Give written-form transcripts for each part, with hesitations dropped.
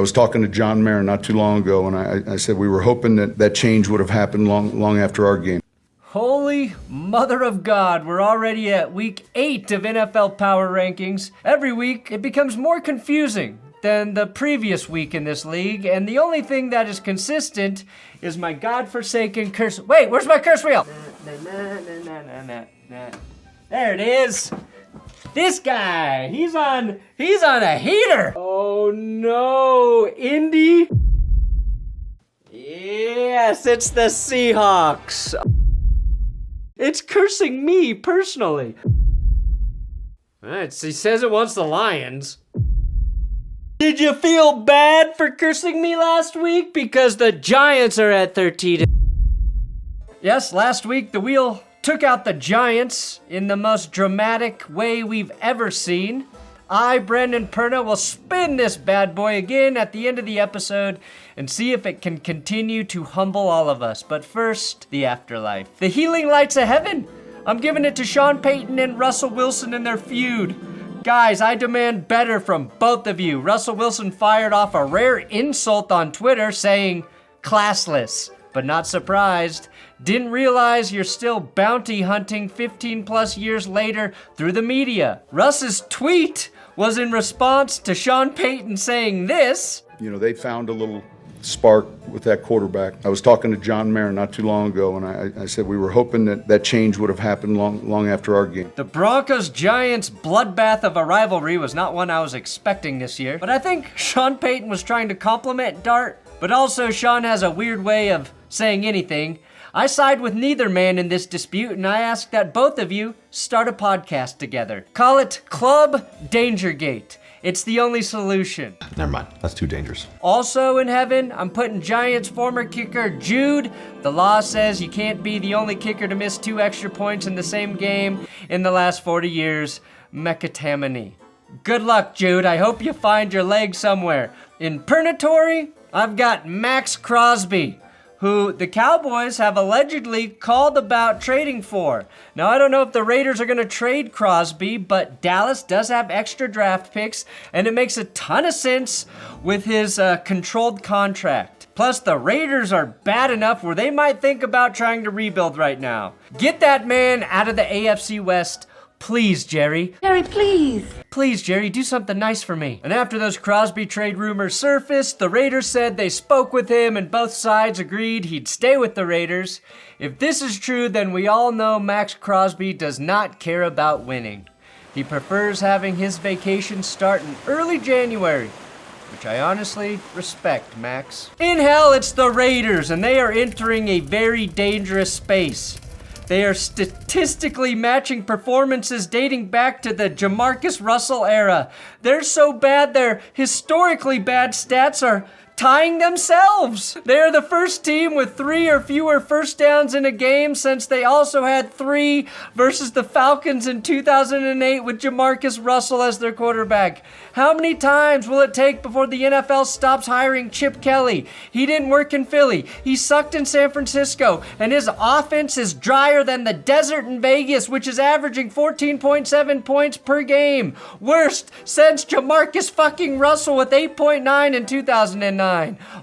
was talking to John Mayer not too long ago, and I said we were hoping that change would have happened long after our game. Holy mother of God, we're already at week 8 of NFL Power Rankings. Every week, it becomes more confusing than the previous week in this league, and the only thing that is consistent is my godforsaken curse. Wait, where's my curse wheel? There it is. This guy, he's on a heater. Oh no, Indy. Yes, it's the Seahawks. It's cursing me personally. He says it wants the Lions. Did you feel bad for cursing me last week? Because the Giants are at 13. Yes, last week the wheel took out the Giants in the most dramatic way we've ever seen. I, Brendan Perna, will spin this bad boy again at the end of the episode and see if it can continue to humble all of us. But first, the afterlife. The healing lights of heaven. I'm giving it to Sean Payton and Russell Wilson in their feud. Guys, I demand better from both of you. Russell Wilson fired off a rare insult on Twitter saying, classless, but not surprised. Didn't realize you're still bounty hunting 15 plus years later through the media. Russ's tweet was in response to Sean Payton saying this. You know, they found a little spark with that quarterback. I was talking to John Mayer not too long ago, and I said we were hoping that change would have happened long after our game. The Broncos-Giants bloodbath of a rivalry was not one I was expecting this year, but I think Sean Payton was trying to compliment Dart, but also Sean has a weird way of saying anything. I side with neither man in this dispute, and I ask that both of you start a podcast together. Call it Club Dangergate. It's the only solution. Never mind, that's too dangerous. Also in heaven, I'm putting Giants former kicker Jude. The law says you can't be the only kicker to miss 2 extra points in the same game in the last 40 years. Mekatamani. Good luck, Jude. I hope you find your leg somewhere. In purgatory, I've got Maxx Crosby, who the Cowboys have allegedly called about trading for. Now, I don't know if the Raiders are going to trade Crosby, but Dallas does have extra draft picks, and it makes a ton of sense with his controlled contract. Plus, the Raiders are bad enough where they might think about trying to rebuild right now. Get that man out of the AFC West. Please, Jerry. Jerry, please. Please, Jerry, do something nice for me. And after those Crosby trade rumors surfaced, the Raiders said they spoke with him and both sides agreed he'd stay with the Raiders. If this is true, then we all know Maxx Crosby does not care about winning. He prefers having his vacation start in early January, which I honestly respect, Max. In hell, it's the Raiders, and they are entering a very dangerous space. They are statistically matching performances dating back to the Jamarcus Russell era. They're so bad, their historically bad stats are tying themselves. They are the first team with 3 or fewer first downs in a game since they also had 3 versus the Falcons in 2008 with Jamarcus Russell as their quarterback. How many times will it take before the NFL stops hiring Chip Kelly? He didn't work in Philly. He sucked in San Francisco, and his offense is drier than the desert in Vegas, which is averaging 14.7 points per game. Worst since Jamarcus fucking Russell with 8.9 in 2009.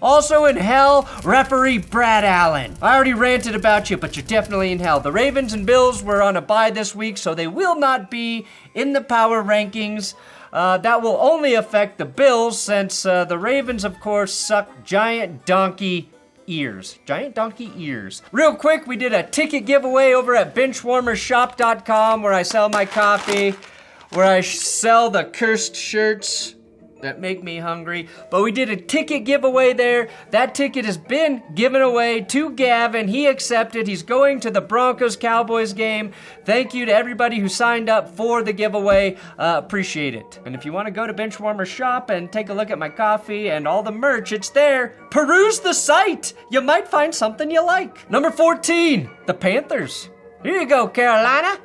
Also in hell, referee Brad Allen. I already ranted about you, but you're definitely in hell. The Ravens and Bills were on a bye this week, so they will not be in the power rankings. That will only affect the Bills since the Ravens, of course, suck giant donkey ears. Giant donkey ears. Real quick, we did a ticket giveaway over at benchwarmershop.com where I sell my coffee, where I sell the cursed shirts that make me hungry. But we did a ticket giveaway there. That ticket has been given away to Gavin. He accepted. He's going to the Broncos Cowboys game. Thank you to everybody who signed up for the giveaway. Appreciate it. And if you want to go to Benchwarmer Shop and take a look at my coffee and all the merch, it's there. Peruse the site. You might find something you like. Number 14, the Panthers. Here you go, Carolina.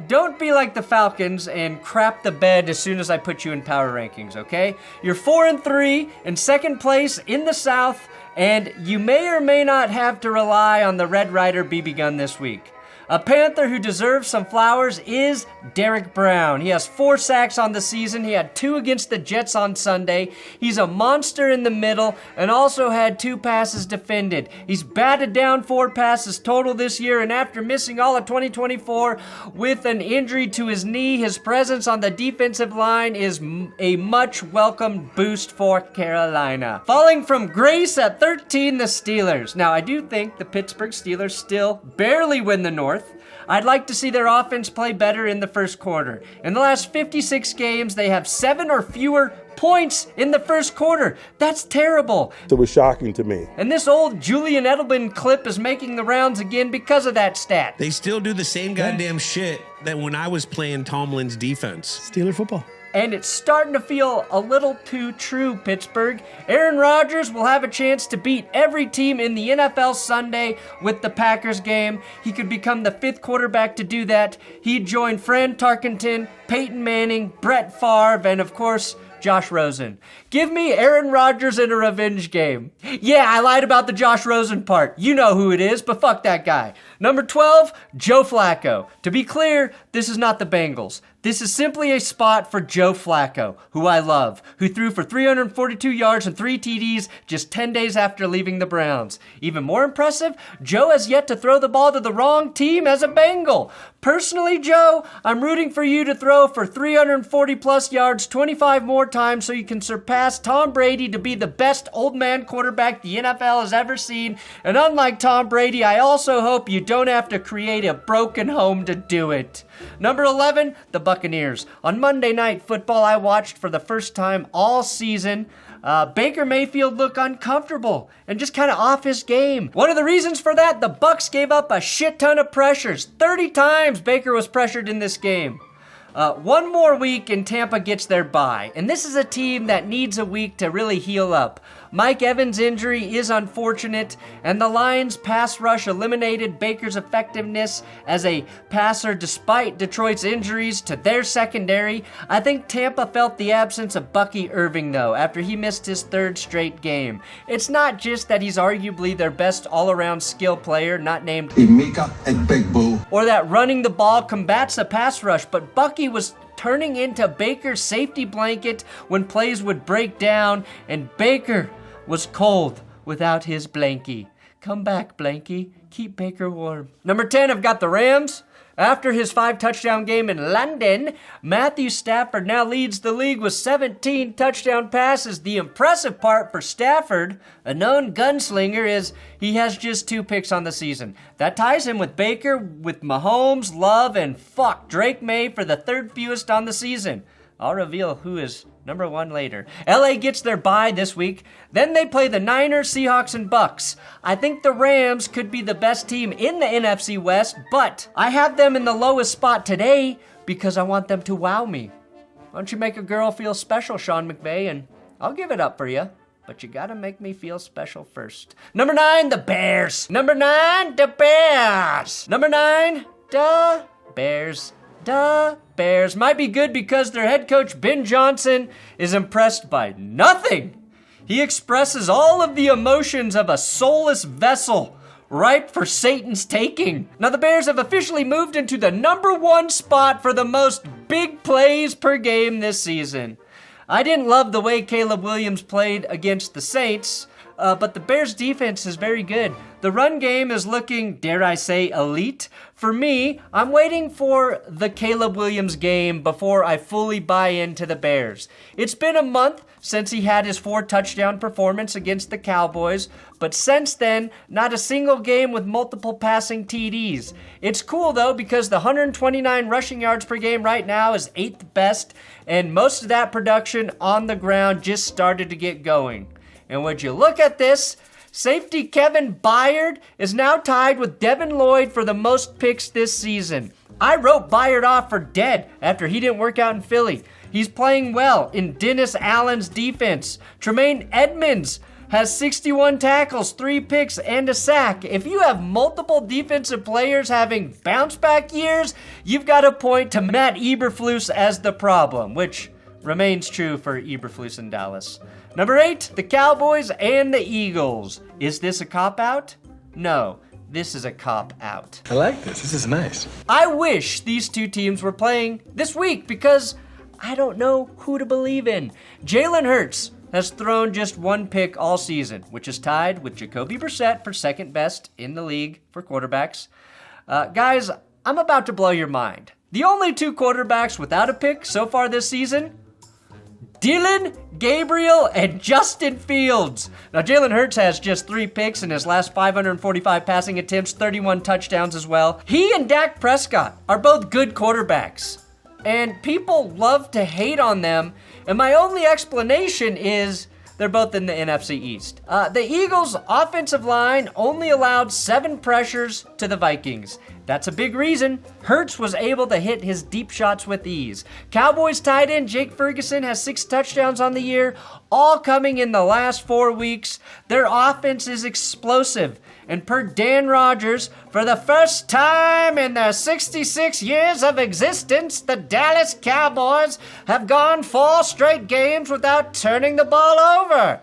Don't be like the Falcons and crap the bed as soon as I put you in power rankings, okay? You're 4-3 in second place in the South, and you may or may not have to rely on the Red Ryder BB gun this week. A Panther who deserves some flowers is Derrick Brown. He has 4 sacks on the season. He had 2 against the Jets on Sunday. He's a monster in the middle and also had 2 passes defended. He's batted down 4 passes total this year, and after missing all of 2024 with an injury to his knee, his presence on the defensive line is a much welcomed boost for Carolina. Falling from grace at 13, the Steelers. Now, I do think the Pittsburgh Steelers still barely win the North. I'd like to see their offense play better in the first quarter. In the last 56 games, they have 7 or fewer points in the first quarter. That's terrible. It was shocking to me. And this old Julian Edelman clip is making the rounds again because of that stat. They still do the same goddamn shit that when I was playing Tomlin's defense. Steeler football. And it's starting to feel a little too true, Pittsburgh. Aaron Rodgers will have a chance to beat every team in the NFL Sunday with the Packers game. He could become the 5th quarterback to do that. He'd join Fran Tarkenton, Peyton Manning, Brett Favre, and of course, Josh Rosen. Give me Aaron Rodgers in a revenge game. Yeah, I lied about the Josh Rosen part. You know who it is, but fuck that guy. Number 12, Joe Flacco. To be clear, this is not the Bengals. This is simply a spot for Joe Flacco, who I love, who threw for 342 yards and 3 TDs just 10 days after leaving the Browns. Even more impressive, Joe has yet to throw the ball to the wrong team as a Bengal. Personally, Joe, I'm rooting for you to throw for 340 plus yards 25 more times so you can surpass Tom Brady to be the best old man quarterback the NFL has ever seen. And unlike Tom Brady, I also hope you don't have to create a broken home to do it. Number 11, the Buccaneers. On Monday Night Football, I watched for the first time all season Baker Mayfield look uncomfortable and just kind of off his game. One of the reasons for that, the Bucs gave up a shit ton of pressures. 30 times Baker was pressured in this game. One more week and Tampa gets their bye, and this is a team that needs a week to really heal up. Mike Evans' injury is unfortunate, and the Lions' pass rush eliminated Baker's effectiveness as a passer despite Detroit's injuries to their secondary. I think Tampa felt the absence of Bucky Irving, though, after he missed his 3rd straight game. It's not just that he's arguably their best all-around skill player, not named Emeka Egbegboo, or that running the ball combats the pass rush, but Bucky was turning into Baker's safety blanket when plays would break down, and Baker was cold without his blankie. Come back, blankie. Keep Baker warm. Number 10, I've got the Rams. After his 5-touchdown game in London, Matthew Stafford now leads the league with 17 touchdown passes. The impressive part for Stafford, a known gunslinger, is he has just 2 picks on the season. That ties him with Baker, with Mahomes, Love, and Drake May for the 3rd fewest on the season. I'll reveal who is number 1 later. LA gets their bye this week. Then they play the Niners, Seahawks, and Bucks. I think the Rams could be the best team in the NFC West, but I have them in the lowest spot today because I want them to wow me. Why don't you make a girl feel special, Sean McVay, and I'll give it up for you. But you gotta make me feel special first. Number 9, the Bears. Number 9, the Bears. Number 9, the Bears. The Bears might be good because their head coach, Ben Johnson, is impressed by nothing. He expresses all of the emotions of a soulless vessel, ripe for Satan's taking. Now, the Bears have officially moved into the number 1 spot for the most big plays per game this season. I didn't love the way Caleb Williams played against the Saints, but the Bears' defense is very good. The run game is looking, dare I say, elite. For me, I'm waiting for the Caleb Williams game before I fully buy into the Bears. It's been a month since he had his 4-touchdown performance against the Cowboys, but since then, not a single game with multiple passing TDs. It's cool, though, because the 129 rushing yards per game right now is 8th best, and most of that production on the ground just started to get going. And would you look at this? Safety Kevin Byard is now tied with Devin Lloyd for the most picks this season. I wrote Byard off for dead after he didn't work out in Philly. He's playing well in Dennis Allen's defense. Tremaine Edmonds has 61 tackles, 3 picks, and a sack. If you have multiple defensive players having bounce-back years, you've got to point to Matt Eberflus as the problem, which remains true for Eberflus in Dallas. Number 8, the Cowboys and the Eagles. Is this a cop-out? No. this is a cop-out. I like this. This is nice. I wish these two teams were playing this week because I don't know who to believe in. Jalen Hurts has thrown just one pick all season, which is tied with Jacoby Brissett for second best in the league for quarterbacks. Guys, I'm about to blow your mind. The only two quarterbacks without a pick so far this season, Dylan Gabriel and Justin Fields. Now, Jalen Hurts has just 3 picks in his last 545 passing attempts, 31 touchdowns as well. He and Dak Prescott are both good quarterbacks, and people love to hate on them, and my only explanation is they're both in the NFC East. The Eagles' offensive line only allowed 7 pressures to the Vikings. That's a big reason Hurts was able to hit his deep shots with ease. Cowboys tight end Jake Ferguson has 6 touchdowns on the year, all coming in the last 4 weeks. Their offense is explosive. And per Dan Rodgers, for the first time in their 66 years of existence, the Dallas Cowboys have gone 4 straight games without turning the ball over.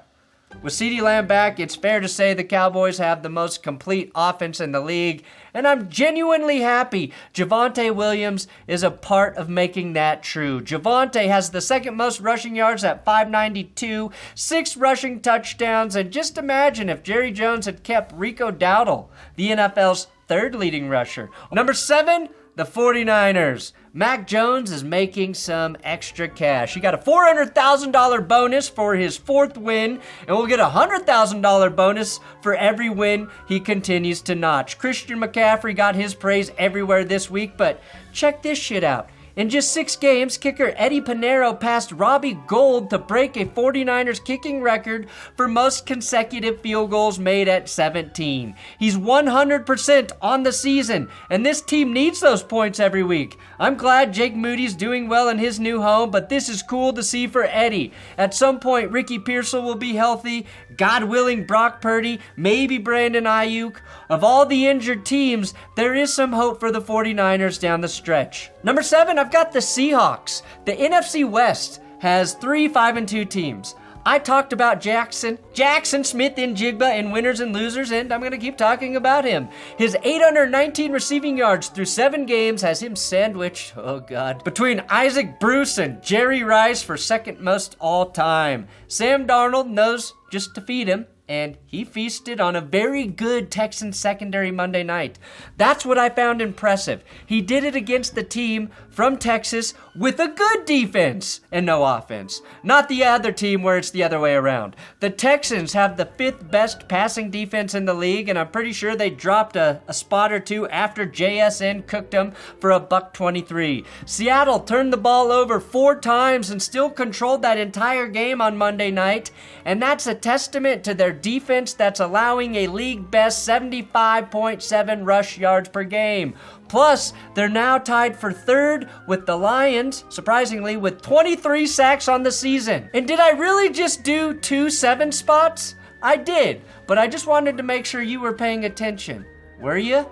With CeeDee Lamb back, it's fair to say the Cowboys have the most complete offense in the league, and I'm genuinely happy Javonte Williams is a part of making that true. Javonte has the second most rushing yards at 592, 6 rushing touchdowns, and just imagine if Jerry Jones had kept Rico Dowdle, the NFL's 3rd leading rusher. Number 7, the 49ers. Mac Jones is making some extra cash. He got a $400,000 bonus for his 4th win, and will get a $100,000 bonus for every win he continues to notch. Christian McCaffrey got his praise everywhere this week, but check this shit out. In just 6 games, kicker Eddie Pinheiro passed Robbie Gould to break a 49ers kicking record for most consecutive field goals made at 17. He's 100% on the season, and this team needs those points every week. I'm glad Jake Moody's doing well in his new home, but this is cool to see for Eddie. At some point, Ricky Pearsall will be healthy, God willing Brock Purdy, maybe Brandon Ayuk. Of all the injured teams, there is some hope for the 49ers down the stretch. Number 7, I've got the Seahawks. The NFC West has 3 5-2 teams. I talked about Jackson Smith-Njigba in winners and losers, and I'm going to keep talking about him. His 819 receiving yards through 7 games has him sandwiched, oh God, between Isaac Bruce and Jerry Rice for second most all time. Sam Darnold knows just to feed him, and he feasted on a very good Texans secondary Monday night. That's what I found impressive. He did it against the team from Texas with a good defense and no offense. Not the other team where it's the other way around. The Texans have the 5th best passing defense in the league, and I'm pretty sure they dropped a spot or 2 after JSN cooked them for a $123. Seattle turned the ball over 4 times and still controlled that entire game on Monday night, and that's a testament to their defense that's allowing a league best 75.7 rush yards per game. Plus, they're now tied for 3rd with the Lions, surprisingly, with 23 sacks on the season. And did I really just do 2 7 spots? I did, but I just wanted to make sure you were paying attention. Were ya?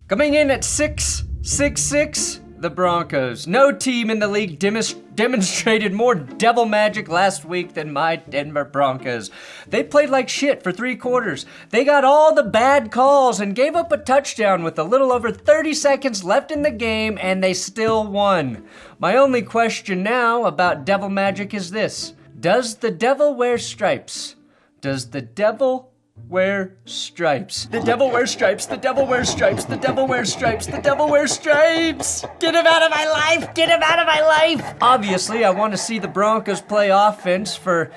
Coming in at 6-6-6, the Broncos. No team in the league demonstrated more devil magic last week than my Denver Broncos. They played like shit for 3 quarters. They got all the bad calls and gave up a touchdown with a little over 30 seconds left in the game, and they still won. My only question now about devil magic is this: does the devil wear stripes? Does the devil wear stripes? The devil wears stripes. The devil wears stripes. The devil wears stripes. The devil wears stripes. Get him out of my life. Get him out of my life. Obviously, I want to see the Broncos play offense for,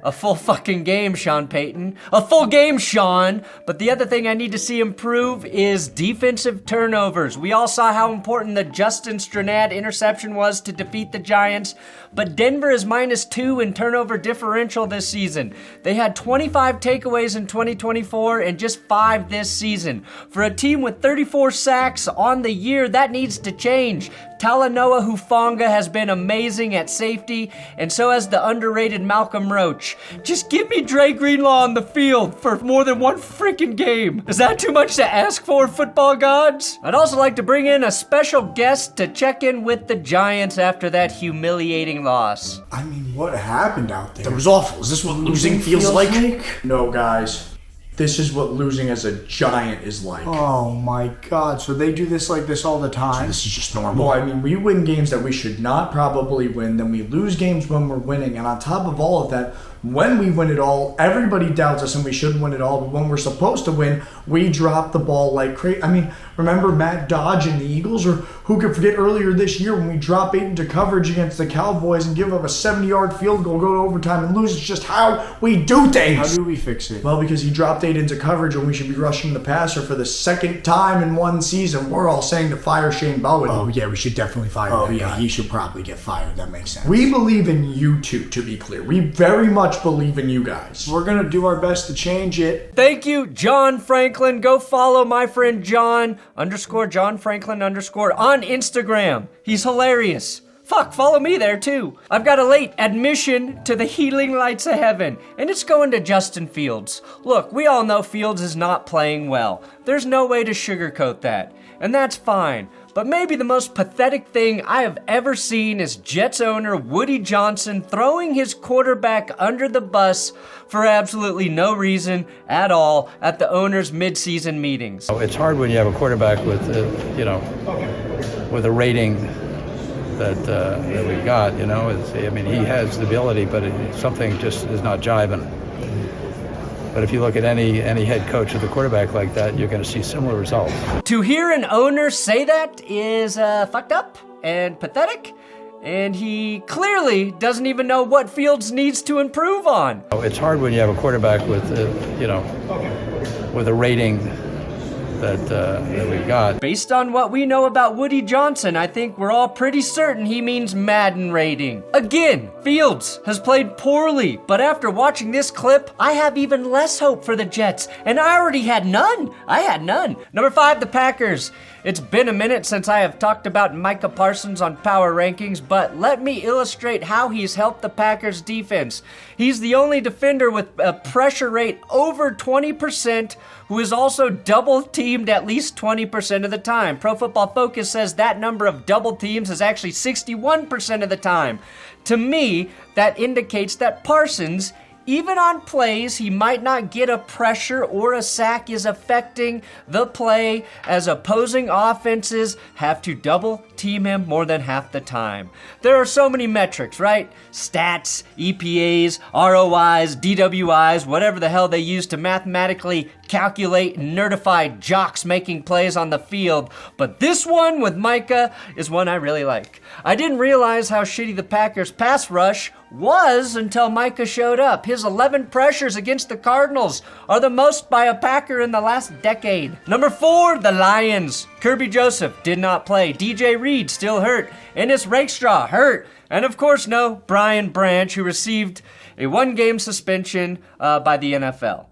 a full fucking game, Sean Payton. A full game, Sean. But the other thing I need to see improve is defensive turnovers. We all saw how important the Justin Stranad interception was to defeat the Giants, but Denver is -2 in turnover differential this season. They had 25 takeaways in 2024 and just 5 this season. For a team with 34 sacks on the year, that needs to change. Talanoa Hufanga has been amazing at safety, and so has the underrated Malcolm Roach. Just give me Dre Greenlaw on the field for more than 1 freaking game. Is that too much to ask for, football gods? I'd also like to bring in a special guest to check in with the Giants after that humiliating loss. I mean, what happened out there? That was awful. Is this what losing feels like? No, guys. This is what losing as a Giant is like. Oh my God! So they do this like this all the time? This is just normal. Well, I mean, we win games that we should not probably win. Then we lose games when we're winning. And on top of all of that, when we win it all, everybody doubts us and we should win it all. But when we're supposed to win, we drop the ball like crazy. I mean, remember Matt Dodge and the Eagles? Or who could forget earlier this year when we drop 8 into coverage against the Cowboys and give up a 70-yard field goal, go to overtime and lose? It's just how we do things. How do we fix it? Well, because he dropped 8 into coverage when we should be rushing the passer for the second time in one season. We're all saying to fire Shane Bowen. Oh yeah, we should definitely fire that guy. He should probably get fired. That makes sense. We believe in you two, to be clear. We very much believe in you guys. We're gonna do our best to change it. Thank you, John Franklin. Go follow my friend John Franklin on Instagram. He's hilarious. Fuck, follow me there too. I've got a late admission to the healing lights of heaven, and it's going to Justin Fields. Look, we all know Fields is not playing well. There's no way to sugarcoat that, and that's fine. But maybe the most pathetic thing I have ever seen is Jets owner Woody Johnson throwing his quarterback under the bus for absolutely no reason at all at the owner's midseason meetings. It's hard when you have a quarterback with, with a rating that we got. He has the ability, but something just is not jiving. But if you look at any head coach with a quarterback like that, you're going to see similar results. To hear an owner say that is fucked up and pathetic, and he clearly doesn't even know what Fields needs to improve on. It's hard when you have a quarterback with, with a rating that we got. Based on what we know about Woody Johnson, I think we're all pretty certain he means Madden rating. Again, Fields has played poorly, but after watching this clip, I have even less hope for the Jets, and I already had none. Number 5, the Packers. It's been a minute since I have talked about Micah Parsons on Power Rankings, but let me illustrate how he's helped the Packers defense. He's the only defender with a pressure rate over 20% who is also double-teamed at least 20% of the time. Pro Football Focus says that number of double teams is actually 61% of the time. To me, that indicates that Parsons, even on plays he might not get a pressure or a sack, is affecting the play as opposing offenses have to double team him more than half the time. There are so many metrics, right? Stats, EPAs, ROIs, DWIs, whatever the hell they use to mathematically calculate nerdified jocks making plays on the field. But this one with Micah is one I really like. I didn't realize how shitty the Packers pass rush was until Micah showed up. His 11 pressures against the Cardinals are the most by a Packer in the last decade. Number 4, the Lions. Kirby Joseph did not play. DJ Reed still hurt. Ennis Rakestraw hurt. And of course, no Brian Branch, who received a 1-game suspension by the NFL.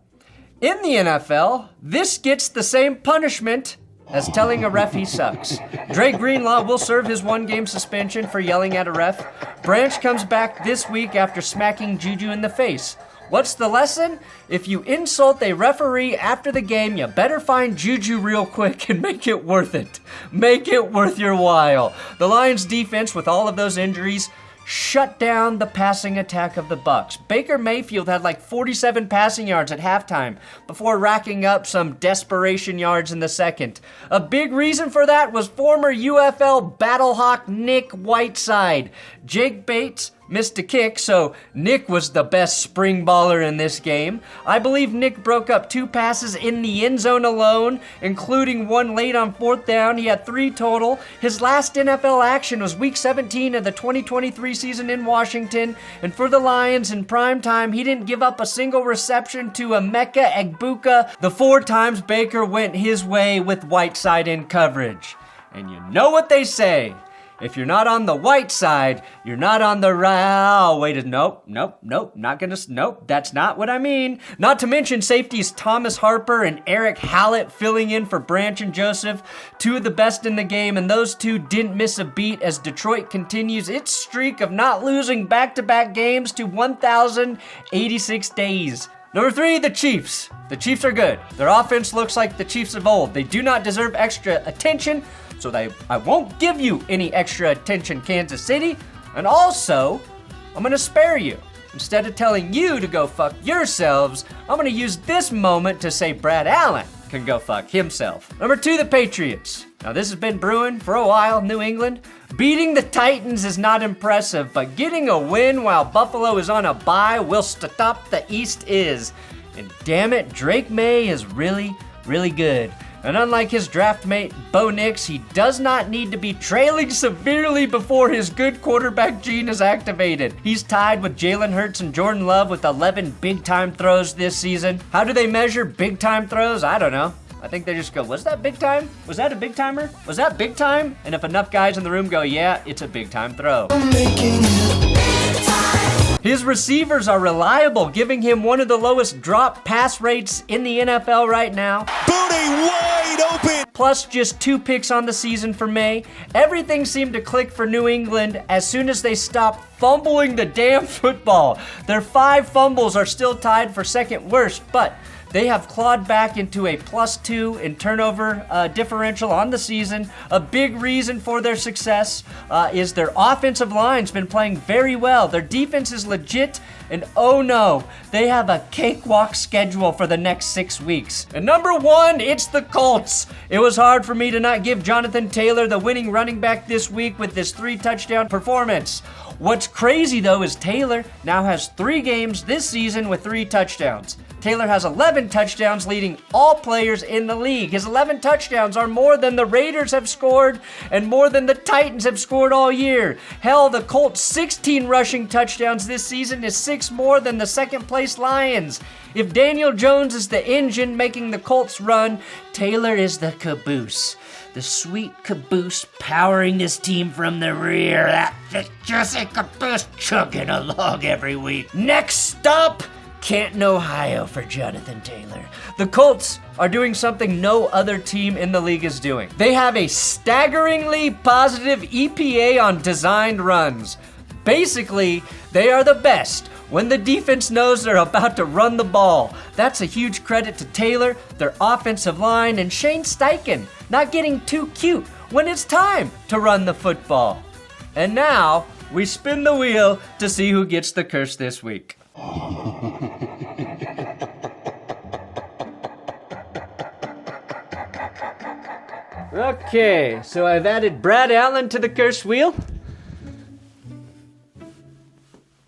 In the NFL, this gets the same punishment as telling a ref he sucks. Dre Greenlaw will serve his 1-game suspension for yelling at a ref. Branch comes back this week after smacking Juju in the face. What's the lesson? If you insult a referee after the game, you better find Juju real quick and make it worth it. Make it worth your while. The Lions defense, with all of those injuries, shut down the passing attack of the Bucs. Baker Mayfield had like 47 passing yards at halftime before racking up some desperation yards in the second. A big reason for that was former UFL Battlehawk Nick Whiteside. Jake Bates missed a kick, so Nick was the best spring baller in this game. I believe Nick broke up 2 passes in the end zone alone, including one late on 4th down. He had 3 total. His last NFL action was Week 17 of the 2023 season in Washington, and for the Lions in prime time, he didn't give up a single reception to Emeka Egbuka the 4 times Baker went his way with Whiteside in coverage. And you know what they say. If you're not on the white side, you're not on the right. Oh, wait, nope, that's not what I mean. Not to mention safeties Thomas Harper and Eric Hallett filling in for Branch and Joseph, 2 of the best in the game, and those 2 didn't miss a beat as Detroit continues its streak of not losing back-to-back games to 1,086 days. Number 3, the Chiefs. The Chiefs are good. Their offense looks like the Chiefs of old. They do not deserve extra attention, so I won't give you any extra attention, Kansas City. And also, I'm going to spare you. Instead of telling you to go fuck yourselves, I'm gonna use this moment to say Brad Allen can go fuck himself. Number 2, the Patriots. Now this has been brewing for a while, New England. Beating the Titans is not impressive, but getting a win while Buffalo is on a bye whilst atop the East is. And damn it, Drake May is really, really good. And unlike his draft mate, Bo Nix, he does not need to be trailing severely before his good quarterback gene is activated. He's tied with Jalen Hurts and Jordan Love with 11 big-time throws this season. How do they measure big-time throws? I don't know. I think they just go, was that big time? Was that a big timer? Was that big time? And if enough guys in the room go, yeah, it's a big time throw. His receivers are reliable, giving him one of the lowest drop pass rates in the NFL right now. Booty wide open! Plus just 2 picks on the season for May. Everything seemed to click for New England as soon as they stopped fumbling the damn football. Their 5 fumbles are still tied for second worst, but they have clawed back into a +2 in turnover differential on the season. A big reason for their success is their offensive line's been playing very well. Their defense is legit, and oh no, they have a cakewalk schedule for the next 6 weeks. And number 1, it's the Colts. It was hard for me to not give Jonathan Taylor the winning running back this week with this 3-touchdown performance. What's crazy though is Taylor now has 3 games this season with 3 touchdowns. Taylor has 11 touchdowns, leading all players in the league. His 11 touchdowns are more than the Raiders have scored and more than the Titans have scored all year. Hell, the Colts' 16 rushing touchdowns this season is 6 more than the second-place Lions. If Daniel Jones is the engine making the Colts run, Taylor is the caboose. The sweet caboose powering this team from the rear. That just a caboose chugging along every week. Next stop, Canton, Ohio for Jonathan Taylor. The Colts are doing something no other team in the league is doing. They have a staggeringly positive EPA on designed runs. Basically, they are the best when the defense knows they're about to run the ball. That's a huge credit to Taylor, their offensive line, and Shane Steichen not getting too cute when it's time to run the football. And now, we spin the wheel to see who gets the curse this week. Okay, so I've added Brad Allen to the curse wheel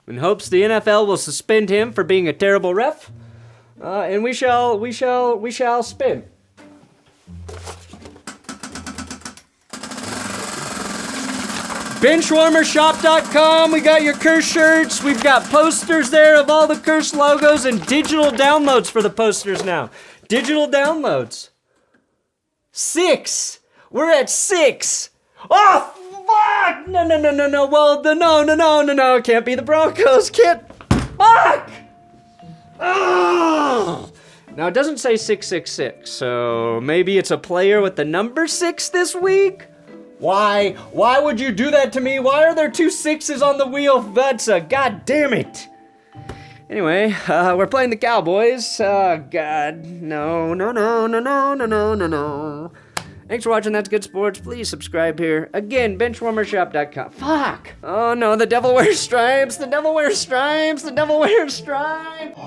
in hopes the NFL will suspend him for being a terrible ref. And we shall spin. Benchwarmershop.com, we got your curse shirts, we've got posters there of all the curse logos and digital downloads for the posters now. Digital downloads. 6! We're at 6! Oh, fuck! No, well, no, can't be the Broncos, fuck! Oh! Now, it doesn't say 666, so maybe it's a player with the number 6 this week? Why? Why would you do that to me? Why are there 2 6s on the wheel? That's a goddamn it. Anyway, we're playing the Cowboys. God, no. Thanks for watching That's Good Sports. Please subscribe here. Again, benchwarmershop.com. Fuck. Oh no, the devil wears stripes. The devil wears stripes. The devil wears stripes.